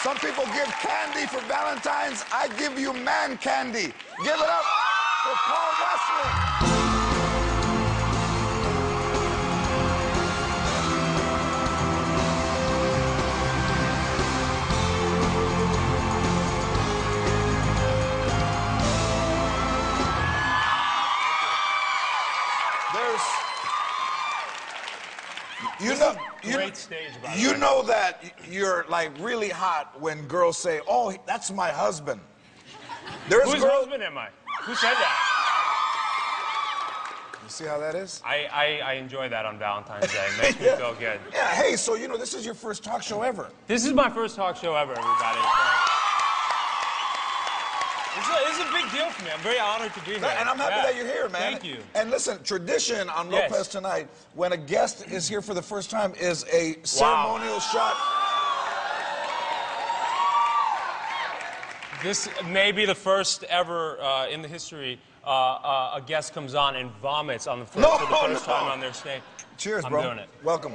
Some people give candy for Valentine's. I give you man candy. Give it up for Paul Wesley. Great stage, by the way. You know that you're like really hot when girls say, "Oh, that's my husband." Whose husband am I? Who said that? You see how that is? I enjoy that on Valentine's Day. It makes me feel good. Yeah. Hey, so you know this is your first talk show ever. This is my first talk show ever, everybody. This is a big deal for me. I'm very honored to be here. And I'm happy that you're here, man. Thank you. And listen, tradition on Lopez tonight, when a guest is here for the first time, is a ceremonial shot. This may be the first ever in the history a guest comes on and vomits on for the first time on their stage. Cheers, bro. I'm doing it. Welcome.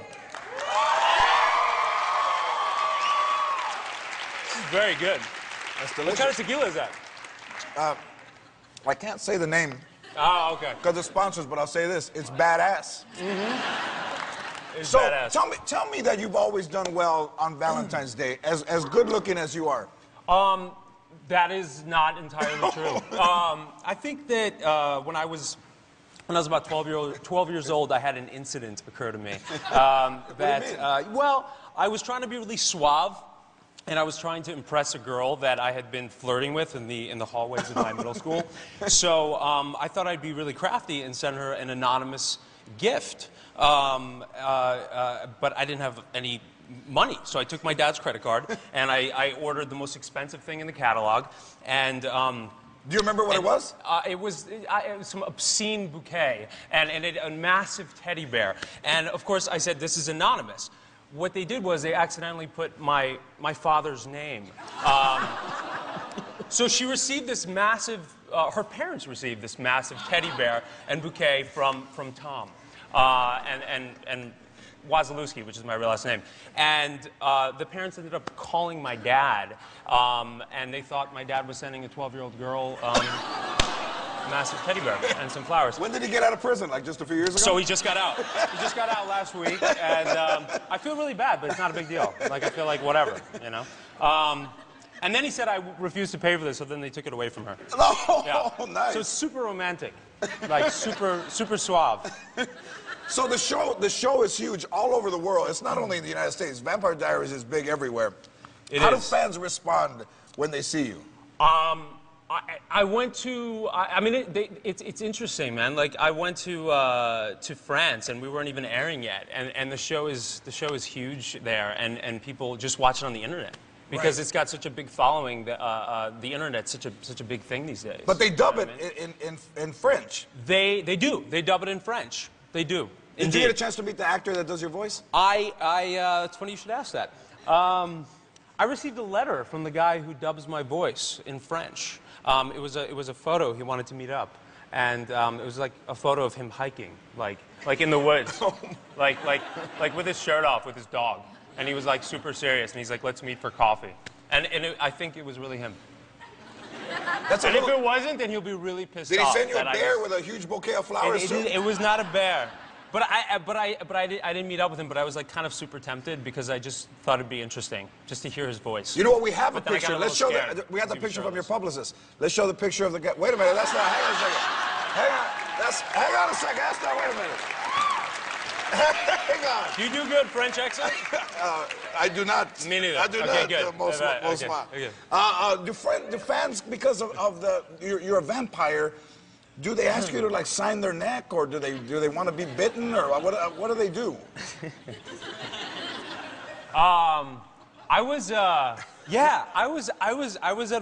This is very good. That's delicious. What kind of tequila is that? I can't say the name. Oh, okay. Because of sponsors, but I'll say this: it's badass. It's so badass. tell me that you've always done well on Valentine's Day, as good looking as you are. That is not entirely true. I think that when I was about 12 years old, I had an incident occur to me. Well, I was trying to be really suave. And I was trying to impress a girl that I had been flirting with in the hallways of my middle school. So I thought I'd be really crafty and send her an anonymous gift. But I didn't have any money. So I took my dad's credit card and I ordered the most expensive thing in the catalog. And do you remember what it was? It was some obscene bouquet and a massive teddy bear. And of course I said, this is anonymous. What they did was they accidentally put my father's name. So she received this massive, her parents received this massive teddy bear and bouquet from Tom and Wazalewski, which is my real last name. And the parents ended up calling my dad, and they thought my dad was sending a 12-year-old girl massive teddy bear and some flowers. When did he get out of prison? Like just a few years ago? So he just got out. He just got out last week, and I feel really bad, but it's not a big deal. Like, I feel like whatever, you know? And then he said I refused to pay for this, so then they took it away from her. Oh, yeah. Nice. So it's super romantic. Like, super suave. So the show is huge all over the world. It's not only in the United States. Vampire Diaries is big everywhere. How do fans respond when they see you? I went to, it's interesting, man. Like, I went to France, and we weren't even airing yet, and the show is huge there, and people just watch it on the internet because it's got such a big following. The internet's such a big thing these days. But they dub it in French. They do. They dub it in French. They do. Did you get a chance to meet the actor that does your voice? It's funny you should ask that. I received a letter from the guy who dubs my voice in French. It was a photo. He wanted to meet up, and it was like a photo of him hiking, like in the woods, like with his shirt off with his dog, and he was like super serious, and he's like, "Let's meet for coffee," and I think it was really him. If it wasn't, then he'll be really pissed off. Did he send you a bear with a huge bouquet of flowers? It was not a bear. But I didn't meet up with him, but I was like kind of super tempted because I just thought it'd be interesting just to hear his voice. You know what? We have a picture. Let's show we have the picture from your publicist. Let's show the picture of the guy. Wait a minute. That's not. Hang on a second. Hang on a second. That's not. Wait a minute. Hang on. Do you do good French accent? I do not. Me neither. I do okay, not. Good. Most do fans because of you're a vampire? Do they ask you to like sign their neck, or do they want to be bitten, or what do they do? I was at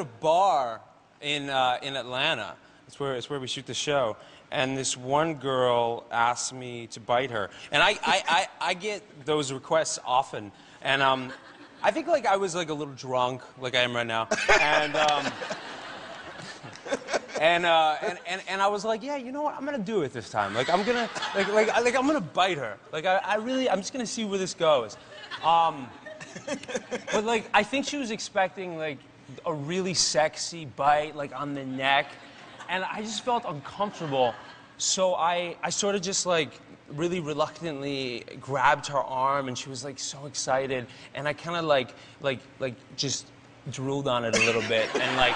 a bar in Atlanta. It's where we shoot the show, and this one girl asked me to bite her, and I get those requests often, and I think like I was like a little drunk, like I am right now, and. And I was like, yeah, you know what? I'm gonna do it this time. Like I'm gonna I'm gonna bite her. Like I'm just gonna see where this goes. But like, I think she was expecting like a really sexy bite, like on the neck, and I just felt uncomfortable. So I sort of just like really reluctantly grabbed her arm, and she was like so excited, and I kind of like just drooled on it a little bit, and like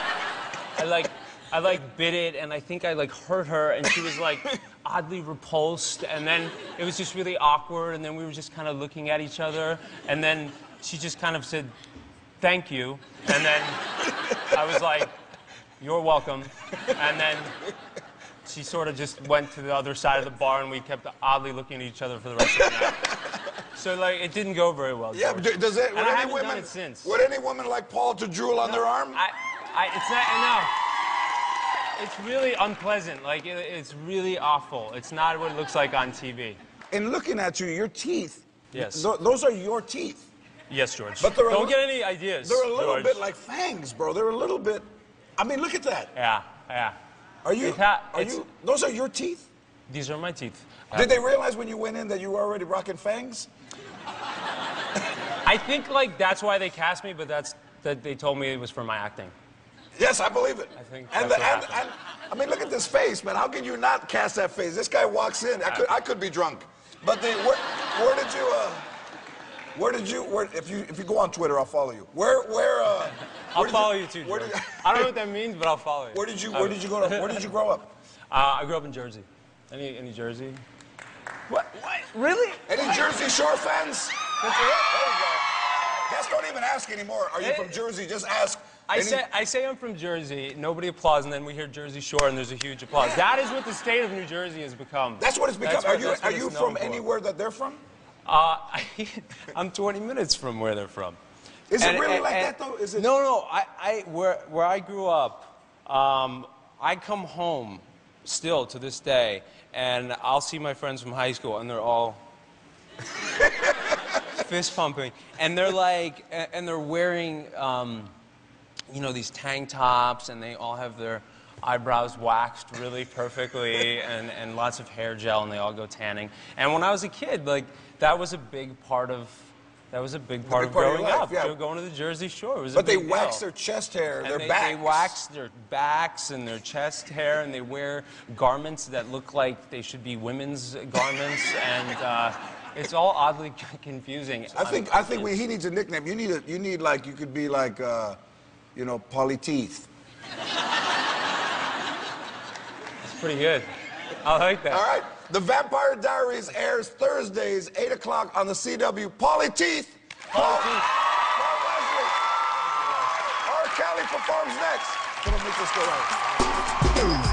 I bit it, and I think I like hurt her, and she was like oddly repulsed, and then it was just really awkward, and then we were just kind of looking at each other, and then she just kind of said, "Thank you," and then I was like, "You're welcome," and then she sort of just went to the other side of the bar, and we kept oddly looking at each other for the rest of the night. So, like, it didn't go very well, Yeah, George. does it? And I haven't done it since. Would any woman like Paul to drool on their arm? It's not, no. It's really unpleasant. Like, it's really awful. It's not what it looks like on TV. In looking at you, your teeth. Yes. Those are your teeth. Yes, George. But don't get any ideas, They're a little George. bit like fangs, bro. They're a little bit. I mean, look at that. Yeah. Are you? Those are your teeth? These are my teeth. Did they realize when you went in that you were already rocking fangs? I think like that's why they cast me, but that they told me it was for my acting. Yes, I believe it. I think and I mean, look at this face, man. How can you not cast that face? This guy walks in. I could be drunk. But where did you? If you go on Twitter, I'll follow you. I'll follow you too, George. I don't know what that means, but I'll follow you. Where did you grow up? I grew up in Jersey. Any Jersey? What? Really? Any Jersey Shore fans? That's it? There you go. Guys, don't even ask anymore. Are you from Jersey? Just ask. I say I'm from Jersey. Nobody applauds, and then we hear Jersey Shore, and there's a huge applause. Yeah. That is what the state of New Jersey has become. That's what it's become. Are you from anywhere that they're from? I'm 20 minutes from where they're from. Is it really like that though? Is it? No. Where I grew up, I come home still to this day, and I'll see my friends from high school, and they're all fist pumping, and they're like, and they're wearing, these tank tops, and they all have their eyebrows waxed really perfectly, and lots of hair gel, and they all go tanning. And when I was a kid, like that was a big part of growing up. Yeah. Going to the Jersey Shore was But a big they wax deal. their chest hair, And their they wax their backs and their chest hair, and they wear garments that look like they should be women's garments, and it's all oddly confusing. I think he needs a nickname. You could be like, Polly Teeth. It's pretty good. I like that. All right. The Vampire Diaries airs Thursdays, 8 o'clock on the CW. Polly Teeth. Paul Wesley. R. Kelly performs next. Come on, make this go right.